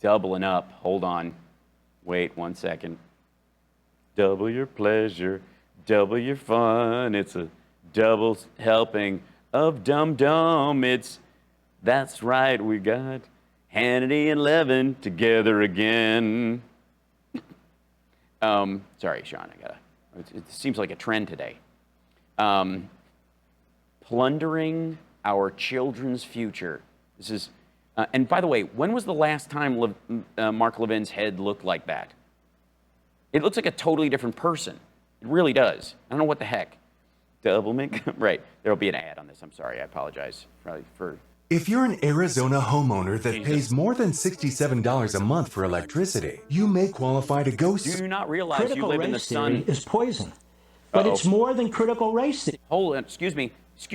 doubling up. Hold on. Wait 1 second. Double your pleasure, double your fun. It's a double helping of Dum Dum. That's right, we got Hannity and Levin together again. Sorry, Sean, it seems like a trend today. Plundering our children's future. This is, and by the way, when was the last time Mark Levin's head looked like that? It looks like a totally different person. It really does. I don't know what the heck. Double make, right. There'll be an ad on this. I'm sorry. I apologize for. If you're an Arizona homeowner that pays more than $67 a month for electricity, you may qualify to go. Do you not realize you live in the sun? Is poison, but it's more than critical race theory. Hold on. Excuse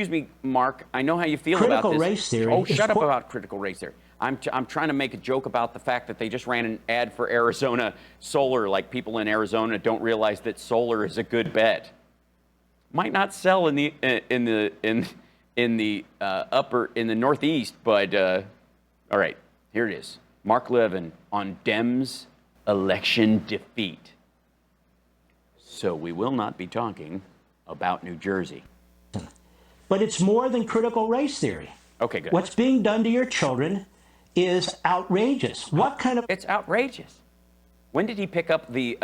me, Mark. I know how you feel critical about this. Critical race theory. Oh, shut up about critical race theory. I'm trying to make a joke about the fact that they just ran an ad for Arizona solar, like people in Arizona don't realize that solar is a good bet. Might not sell in the Northeast, but all right, here it is. Mark Levin on Dems election defeat. So we will not be talking about New Jersey. But it's more than critical race theory. Okay, good. What's being done to your children is outrageous. What kind of... It's outrageous. When did he pick up the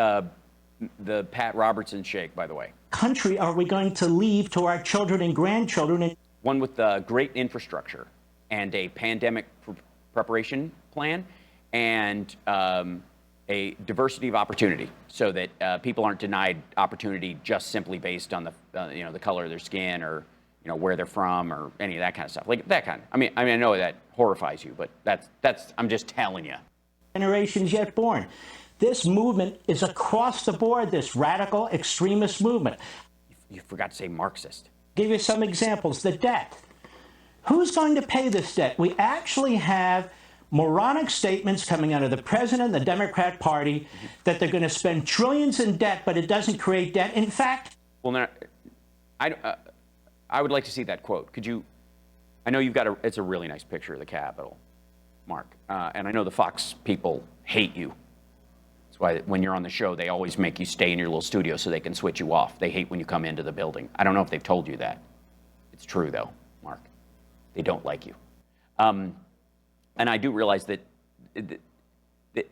Pat Robertson shake, by the way? Country are we going to leave to our children and grandchildren? One with great infrastructure and a pandemic preparation plan and a diversity of opportunity so that people aren't denied opportunity just simply based on the color of their skin or where they're from or any of that kind of stuff. Like that kind. I mean, I know that horrifies you, but that's I'm just telling you. Generations yet born. This movement is across the board, this radical extremist movement. You forgot to say Marxist. Give you some examples. The debt. Who's going to pay this debt? We actually have moronic statements coming out of the president, the Democrat Party, that they're going to spend trillions in debt, but it doesn't create debt. In fact... Well, I would like to see that quote. Could you... I know you've got it's a really nice picture of the Capitol, Mark. And I know the Fox people hate you. That's why when you're on the show, they always make you stay in your little studio so they can switch you off. They hate when you come into the building. I don't know if they've told you that. It's true, though, Mark. They don't like you. And I do realize that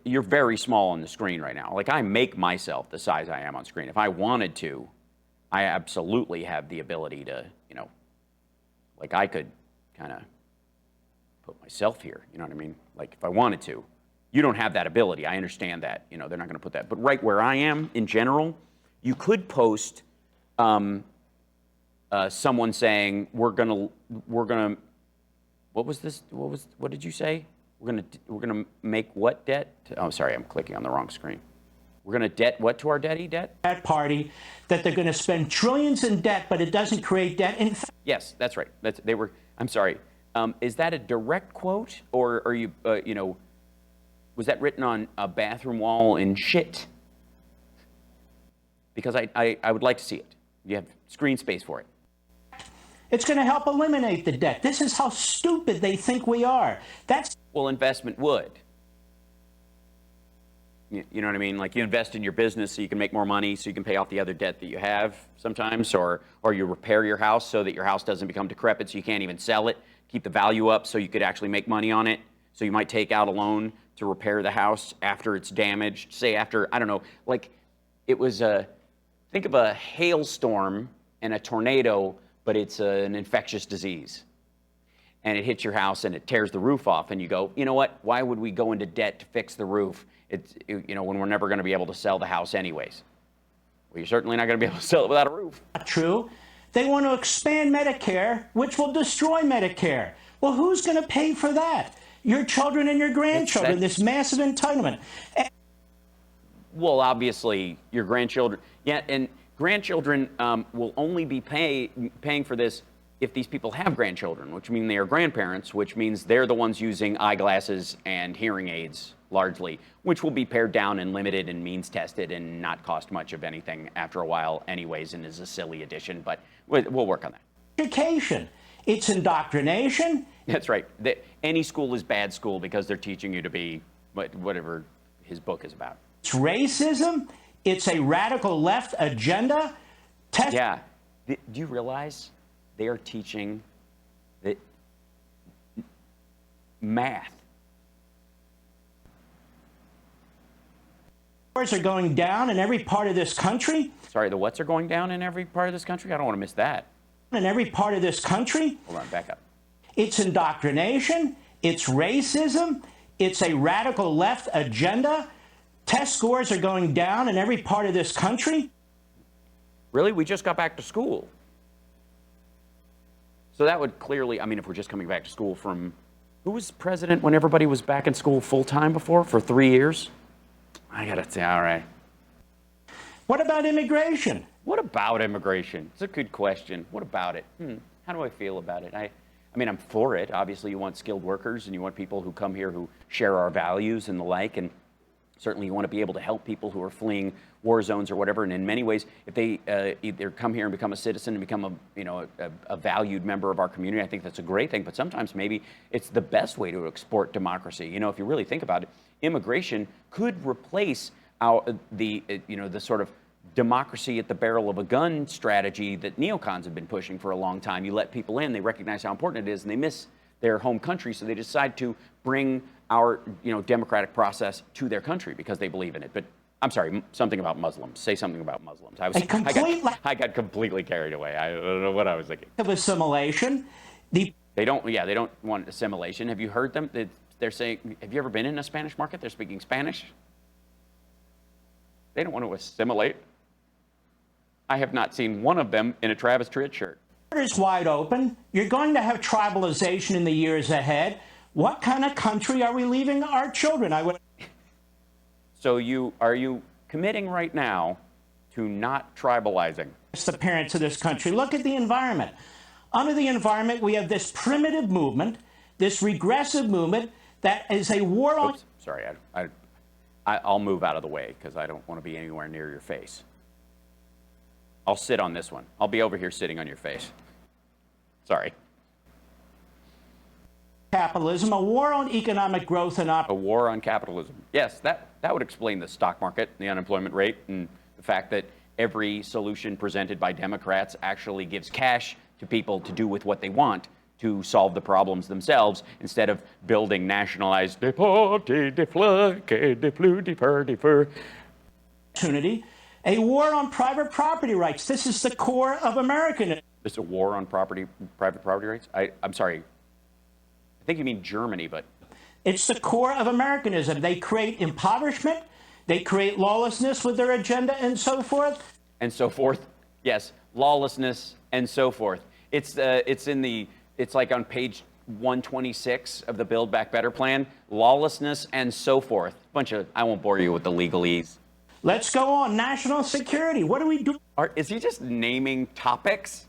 you're very small on the screen right now. Like, I make myself the size I am on screen. If I wanted to, I absolutely have the ability to, like I could kind of put myself here. You know what I mean? Like, if I wanted to. You don't have that ability. I understand that. They're not going to put that. But right where I am, in general, you could post someone saying, we're gonna. What was this? What did you say? We're gonna make what debt? Oh, sorry, I'm clicking on the wrong screen. We're gonna debt what to our debt? That party that they're going to spend trillions in debt, but it doesn't create debt. In fact, yes, that's right. I'm sorry. Is that a direct quote, or are you was that written on a bathroom wall in shit? Because I would like to see it. You have screen space for it. It's going to help eliminate the debt. This is how stupid they think we are. Well, investment would. You know what I mean? Like, you invest in your business so you can make more money, so you can pay off the other debt that you have sometimes, or you repair your house so that your house doesn't become decrepit so you can't even sell it, keep the value up so you could actually make money on it. So you might take out a loan to repair the house after it's damaged, say after, I don't know, like it was think of a hailstorm and a tornado, but it's an infectious disease. And it hits your house and it tears the roof off, and you go, you know what, why would we go into debt to fix the roof? When we're never going to be able to sell the house anyways. Well, you're certainly not going to be able to sell it without a roof. Not true. They want to expand Medicare, which will destroy Medicare. Well, who's going to pay for that? Your children and your grandchildren, this massive entitlement. Well, obviously, your grandchildren. Yeah, and grandchildren will only be paying for this if these people have grandchildren, which means they are grandparents, which means they're the ones using eyeglasses and hearing aids largely, which will be pared down and limited and means tested and not cost much of anything after a while anyways, and is a silly addition, but we'll work on that. Education. It's indoctrination. That's right. Any school is bad school because they're teaching you to be whatever his book is about. It's racism. It's a radical left agenda. Yeah. Do you realize they are teaching that math? Wars are going down in every part of this country. Sorry, the what's are going down in every part of this country? I don't want to miss that. In every part of this country. Hold on, back up. It's indoctrination. It's racism. It's a radical left agenda. Test scores are going down in every part of this country. Really? We just got back to school. So that would clearly, I mean, if we're just coming back to school from, who was president when everybody was back in school full time before, for 3 years? I gotta say, all right. What about immigration? What about immigration? It's a good question. What about it? How do I feel about it? I mean, I'm for it. Obviously, you want skilled workers and you want people who come here who share our values and the like. And certainly you want to be able to help people who are fleeing war zones or whatever. And in many ways, if they either come here and become a citizen and become a valued member of our community, I think that's a great thing. But sometimes maybe it's the best way to export democracy. You know, if you really think about it, immigration could replace the sort of democracy at the barrel of a gun strategy that neocons have been pushing for a long time. You let people in, they recognize how important it is, and they miss their home country, so they decide to bring our democratic process to their country because they believe in it. But I'm sorry, something about Muslims. Say something about Muslims. I got completely carried away. I don't know what I was thinking. Of assimilation. They don't want assimilation. Have you heard them? They're saying, have you ever been in a Spanish market? They're speaking Spanish. They don't want to assimilate. I have not seen one of them in a Travis Tritt shirt. Borders wide open. You're going to have tribalization in the years ahead. What kind of country are we leaving our children? So are you committing right now to not tribalizing? It's the parents of this country. Look at the environment. Under the environment, we have this primitive movement, this regressive movement that is a war on... Oops, sorry, I'll move out of the way because I don't want to be anywhere near your face. I'll sit on this one. I'll be over here sitting on your face. Sorry. Capitalism, a war on economic growth and a war on capitalism. Yes, that would explain the stock market, the unemployment rate, and the fact that every solution presented by Democrats actually gives cash to people to do with what they want to solve the problems themselves instead of building nationalized opportunity. A war on private property rights. This is the core of Americanism. There's a war on private property rights? I'm sorry. I think you mean Germany, but... It's the core of Americanism. They create impoverishment. They create lawlessness with their agenda and so forth. And so forth. Yes, lawlessness and so forth. It's like on page 126 of the Build Back Better plan. Lawlessness and so forth. I won't bore you with the legalese. Let's go on. National security. What do we do? Is he just naming topics?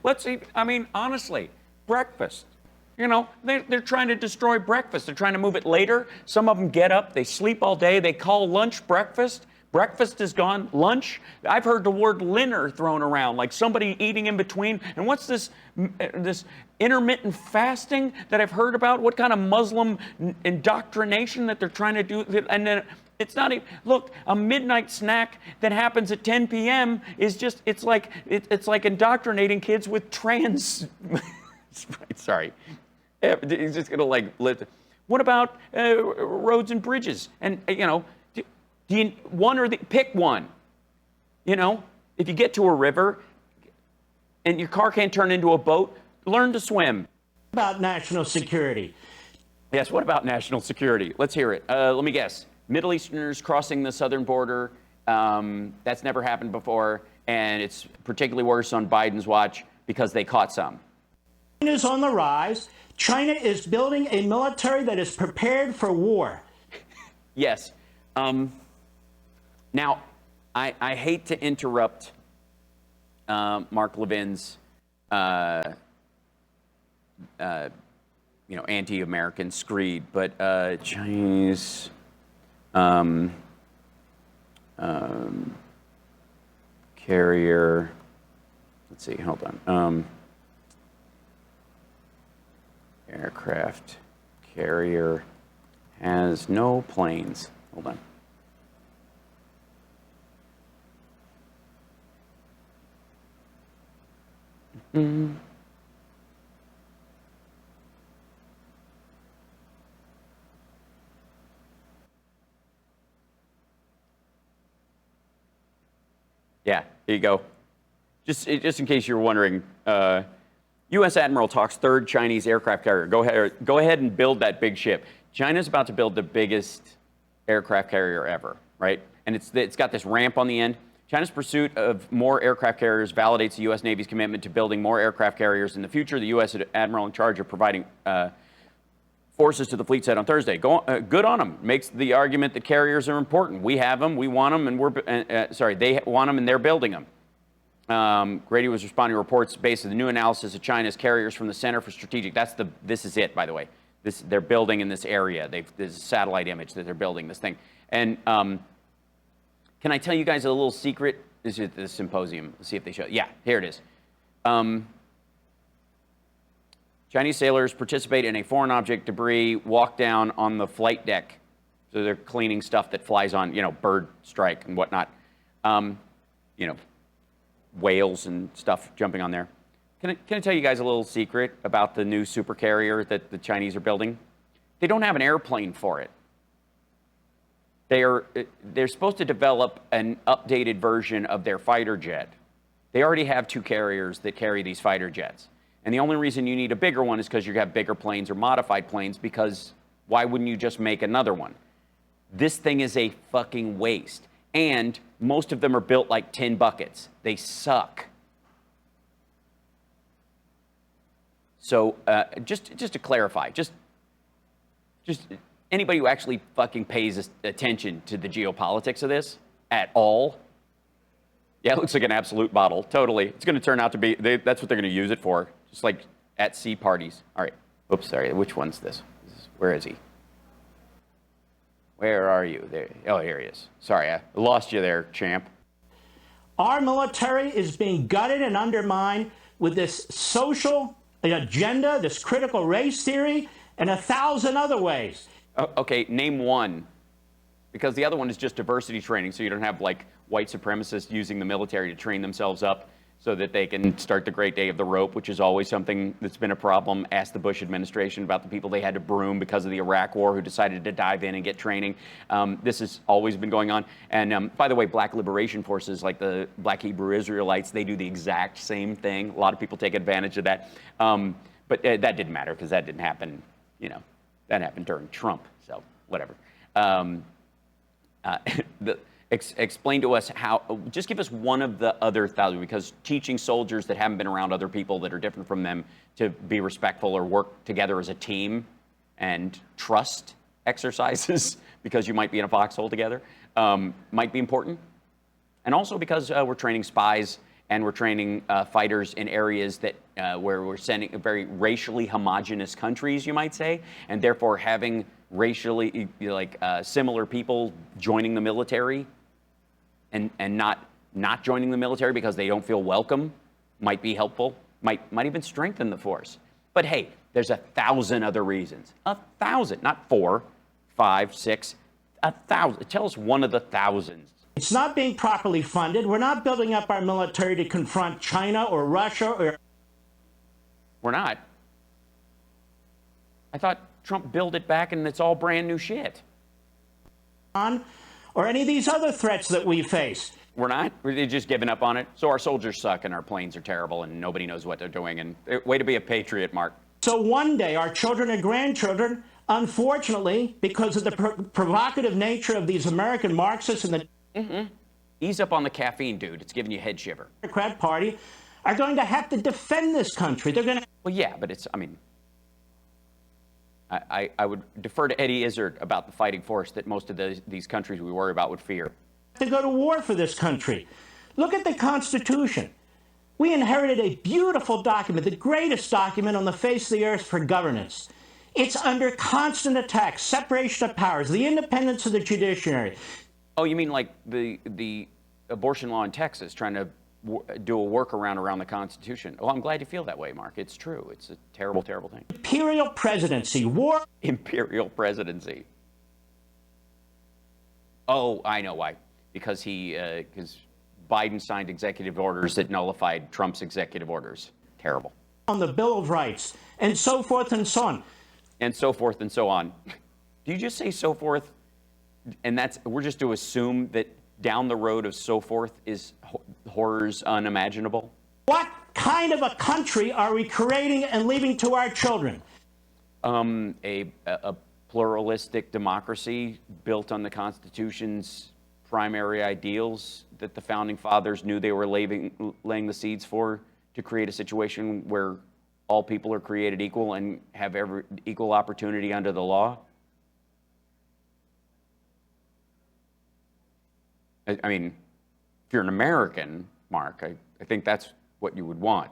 Let's see. I mean, honestly, breakfast. You know, they're trying to destroy breakfast. They're trying to move it later. Some of them get up, they sleep all day, they call lunch breakfast. Breakfast is gone. Lunch, I've heard the word dinner thrown around, like somebody eating in between. And what's this intermittent fasting that I've heard about? What kind of Muslim indoctrination that they're trying to do? And then it's not even, look, a midnight snack that happens at 10 p.m. is just, it's like indoctrinating kids with trans, sorry. He's just going to like live. What about roads and bridges? And, pick one. You know, if you get to a river and your car can't turn into a boat, learn to swim. About national security. Yes, what about national security? Let's hear it. Let me guess. Middle Easterners crossing the southern border. That's never happened before, and it's particularly worse on Biden's watch because they caught some. China is on the rise. China is building a military that is prepared for war. Yes. Now, I hate to interrupt Mark Levin's, anti-American screed, but Chinese carrier. Let's see. Hold on. Aircraft carrier has no planes. Hold on. Yeah, here you go. Just in case you're wondering, U.S. Admiral talks third Chinese aircraft carrier. Go ahead and build that big ship. China's about to build the biggest aircraft carrier ever, right? And it's got this ramp on the end. China's pursuit of more aircraft carriers validates the U.S. Navy's commitment to building more aircraft carriers in the future. The U.S. Admiral in charge of providing forces to the fleet said on Thursday. Good on them. Makes the argument that carriers are important. We have them, we want them, and they want them and they're building them. Grady was responding to reports based on the new analysis of China's carriers from the Center for Strategic. This is it, by the way. They're building in this area. There's a satellite image that they're building this thing. And can I tell you guys a little secret? This is the symposium. Let's see if they show. Yeah, here it is. Chinese sailors participate in a foreign object debris walk down on the flight deck. So they're cleaning stuff that flies on, bird strike and whatnot. Whales and stuff jumping on there. Can I tell you guys a little secret about the new supercarrier that the Chinese are building? They don't have an airplane for it. They're supposed to develop an updated version of their fighter jet. They already have two carriers that carry these fighter jets. And the only reason you need a bigger one is because you have bigger planes or modified planes, because why wouldn't you just make another one? This thing is a fucking waste. And most of them are built like tin buckets. They suck. So just to clarify, just anybody who actually fucking pays attention to the geopolitics of this at all, yeah, it looks like an absolute bottle. Totally. It's going to turn out to be, that's what they're going to use it for. Just like at sea parties. All right. Oops, sorry. Which one's this? Where is he? Where are you? There. Oh, here he is. Sorry, I lost you there, champ. Our military is being gutted and undermined with this social agenda, this critical race theory, and 1,000 other ways. Okay, name one. Because the other one is just diversity training, so you don't have like white supremacists using the military to train themselves up so that they can start the great day of the rope, which is always something that's been a problem. Ask the Bush administration about the people they had to broom because of the Iraq war who decided to dive in and get training. This has always been going on. And by the way, black liberation forces like the Black Hebrew Israelites, they do the exact same thing. A lot of people take advantage of that. But that didn't matter because that didn't happen, that happened during Trump, so whatever. Explain to us how, just give us one of the other 1,000, because teaching soldiers that haven't been around other people that are different from them to be respectful or work together as a team and trust exercises, because you might be in a foxhole together, might be important. And also because we're training spies and we're training fighters in areas that where we're sending very racially homogenous countries, you might say, and therefore having racially similar people joining the military and not joining the military because they don't feel welcome might be helpful, might even strengthen the force. But hey, there's 1,000 other reasons. 1,000, not 4, 5, 6, 1,000. Tell us one of the thousands. It's not being properly funded. We're not building up our military to confront China or Russia or... We're not. I thought Trump built it back and it's all brand new shit. Or any of these other threats that we face. We're not? We're just giving up on it? So our soldiers suck and our planes are terrible and nobody knows what they're doing. And way to be a patriot, Mark. So one day our children and grandchildren, unfortunately, because of the provocative nature of these American Marxists and the Ease up on the caffeine, dude. It's giving you head shiver. Democrat Party, are going to have to defend this country. They're going to... Well, yeah, but it's, I would defer to Eddie Izzard about the fighting force that most of these countries we worry about would fear. To go to war for this country. Look at the Constitution. We inherited a beautiful document, the greatest document on the face of the earth for governance. It's under constant attack, separation of powers, the independence of the judiciary. Oh, you mean like the abortion law in Texas, trying to do a workaround around the Constitution. Well, I'm glad you feel that way, Mark. It's true. It's a terrible, terrible thing. Imperial presidency, war. Imperial presidency. Oh, I know why. Because Biden signed executive orders that nullified Trump's executive orders. Terrible. On the Bill of Rights, and so forth and so on. And so forth and so on. Do you just say so forth? And we're just to assume that down the road of so forth is horrors unimaginable? What kind of a country are we creating and leaving to our children? A pluralistic democracy built on the Constitution's primary ideals that the Founding Fathers knew they were laying the seeds for, to create a situation where all people are created equal and have equal opportunity under the law? I mean, if you're an American, Mark, I think that's what you would want.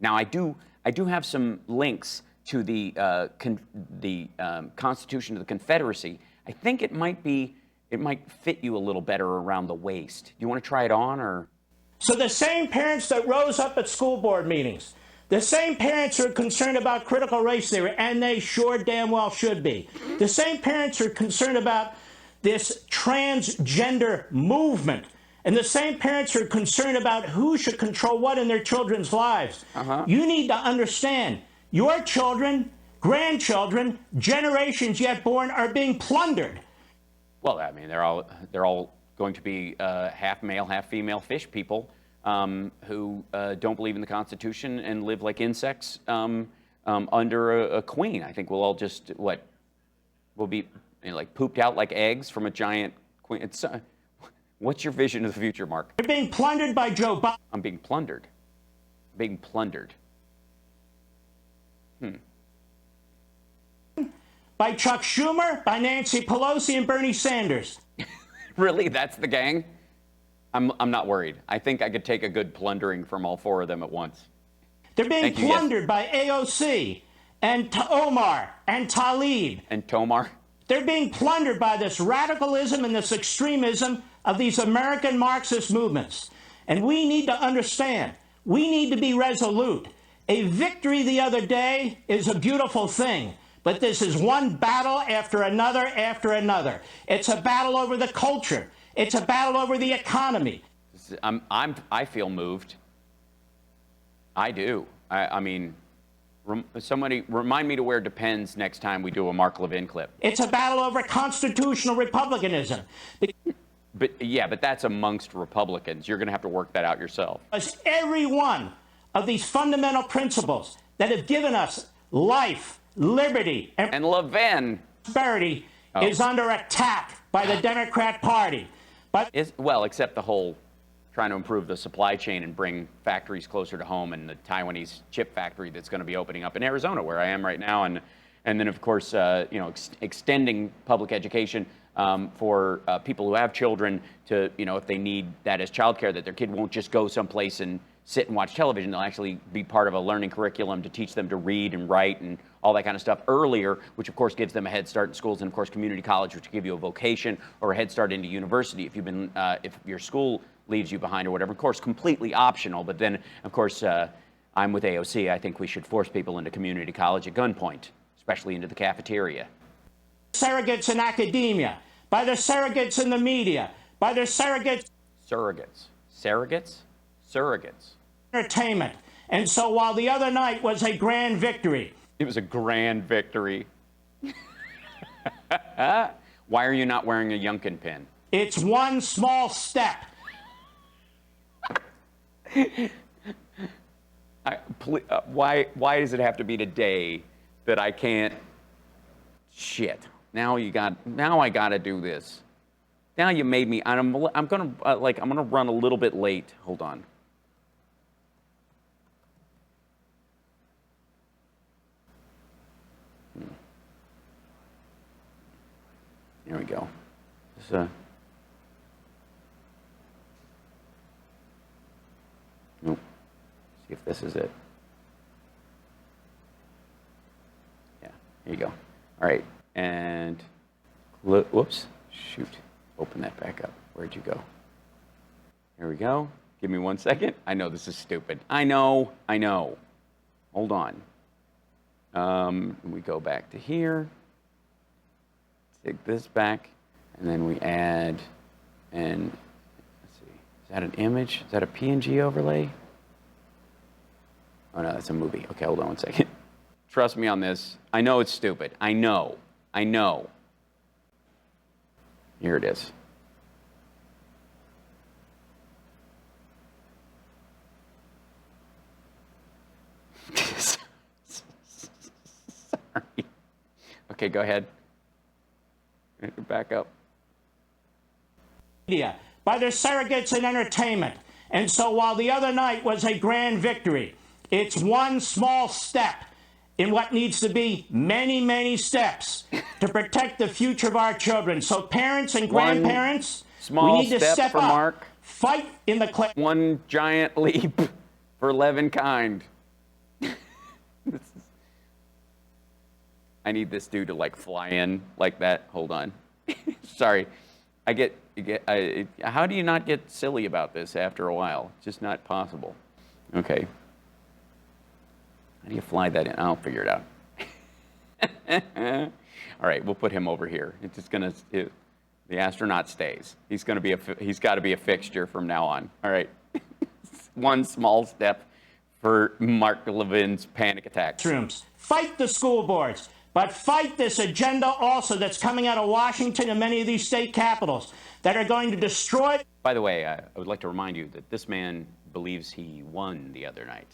Now, I do have some links to the Constitution of the Confederacy. I think it might fit you a little better around the waist. Do you want to try it on, or? So the same parents that rose up at school board meetings, the same parents who are concerned about critical race theory, and they sure damn well should be. The same parents who are concerned about this transgender movement, and the same parents who are concerned about who should control what in their children's lives. You need to understand, your children, grandchildren, generations yet born are being plundered. Well, I mean, they're all going to be half male, half female fish people who don't believe in the Constitution and live like insects under a queen. I think we'll all just, we'll be like pooped out like eggs from a giant queen. What's your vision of the future, Mark? They're being plundered by Joe Biden. I'm being plundered. Being plundered. By Chuck Schumer, by Nancy Pelosi, and Bernie Sanders. Really? That's the gang? I'm not worried. I think I could take a good plundering from all four of them at once. They're being plundered by AOC and Omar and Tlaib. And Tomar? They're being plundered by this radicalism and this extremism of these American Marxist movements. And we need to understand, we need to be resolute. A victory the other day is a beautiful thing, but this is one battle after another after another. It's a battle over the culture. It's a battle over the economy. I feel moved. I do. I mean, somebody remind me to wear Depends next time we do a Mark Levin clip. It's a battle over constitutional republicanism. But that's amongst Republicans. You're going to have to work that out yourself. Because every one of these fundamental principles that have given us life, liberty, and Levin prosperity is under attack by the Democrat Party. Well, except the whole trying to improve the supply chain and bring factories closer to home, and the Taiwanese chip factory that's going to be opening up in Arizona, where I am right now, and then of course extending public education for people who have children to, if they need that as childcare, that their kid won't just go someplace and sit and watch television. They'll actually be part of a learning curriculum to teach them to read and write and all that kind of stuff earlier, which of course gives them a head start in schools, and of course community college, which will give you a vocation or a head start into university if if your school leaves you behind or whatever. Of course, completely optional, but then of course I'm with AOC. I think we should force people into community college at gunpoint, especially into the cafeteria. Surrogates in academia, by the surrogates in the media, by the surrogates. Surrogates. Entertainment. And so while the other night was a grand victory. It was a grand victory. Why are you not wearing a Yunkin pin? It's one small step. Why does it have to be today that I can't? Shit. Now I got to do this. Now you made me. I'm gonna run a little bit late. Hold on. There we go. Nope. See if this is it. Yeah. Here you go. All right. And whoops. Shoot. Open that back up. Where'd you go? Here we go. Give me 1 second. I know this is stupid. I know. Hold on. We go back to here. Take this back, and then we add, and let's see. Is that an image? Is that a PNG overlay? Oh no, that's a movie. Okay, hold on 1 second. Trust me on this. I know it's stupid. I know. Here it is. Sorry. Okay, go ahead. Back up. Media, by their surrogates in entertainment. And so while the other night was a grand victory, it's one small step in what needs to be many, many steps to protect the future of our children. So parents and grandparents, we need to step up, Mark. Fight in the one giant leap for Levinkind. I need this dude to like fly in like that. Hold on. Sorry. How do you not get silly about this after a while? It's just not possible. Okay. How do you fly that in? I'll figure it out. All right, we'll put him over here. It's just gonna, the astronaut stays. He's got to be a fixture from now on. All right. One small step for Mark Levin's panic attacks. Rooms. Fight the school boards. But fight this agenda also that's coming out of Washington and many of these state capitals that are going to destroy. By the way, I would like to remind you that this man believes he won the other night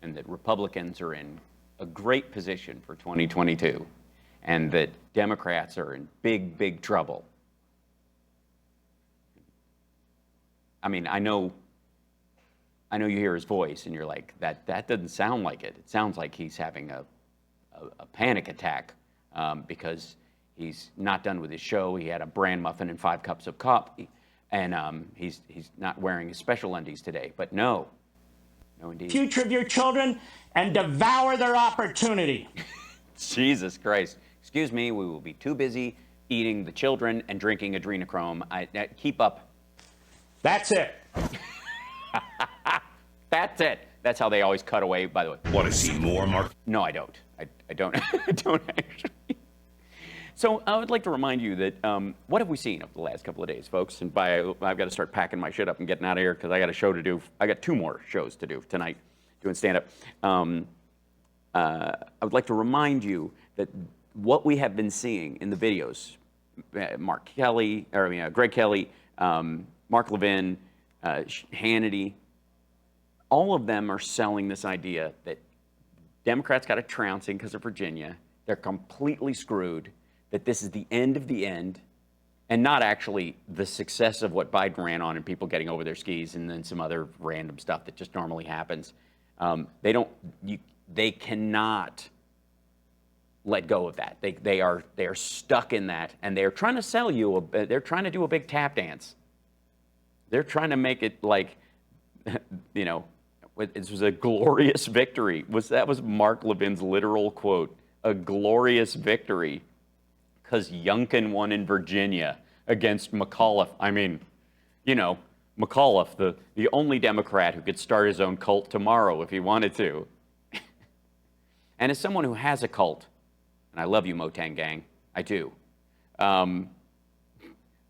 and that Republicans are in a great position for 2022 and that Democrats are in big, big trouble. I mean, I know you hear his voice and you're like, that doesn't sound like it. It sounds like he's having a panic attack because he's not done with his show. He had a bran muffin and 5 cups of coffee, and he's not wearing his special undies today. But no, indeed. Future of your children and devour their opportunity. Jesus Christ. Excuse me, we will be too busy eating the children and drinking adrenochrome. Keep up. That's it. That's it. That's how they always cut away, by the way. Want to see more, Mark? No, I don't. I don't. I don't actually. So I would like to remind you that what have we seen over the last couple of days, folks? And I've got to start packing my shit up and getting out of here because I got a show to do. I got 2 more shows to do tonight, doing stand-up. I would like to remind you that what we have been seeing in the videos, Greg Kelly, Mark Levin, Hannity, all of them are selling this idea that Democrats got a trouncing because of Virginia. They're completely screwed, that this is the end of the end, and not actually the success of what Biden ran on and people getting over their skis and then some other random stuff that just normally happens. They cannot let go of that. They are stuck in that, and they're trying to sell you, they're trying to do a big tap dance. They're trying to make it like, it was a glorious victory. That was Mark Levin's literal quote, a glorious victory, because Youngkin won in Virginia against McAuliffe. I mean, McAuliffe, the only Democrat who could start his own cult tomorrow if he wanted to. And as someone who has a cult, and I love you, Motang Gang, I do.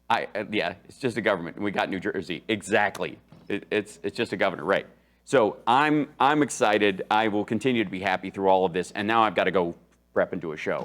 It's just a government. We got New Jersey. Exactly. It's just a governor, right? So I'm excited. I will continue to be happy through all of this. And now I've got to go prep and do a show.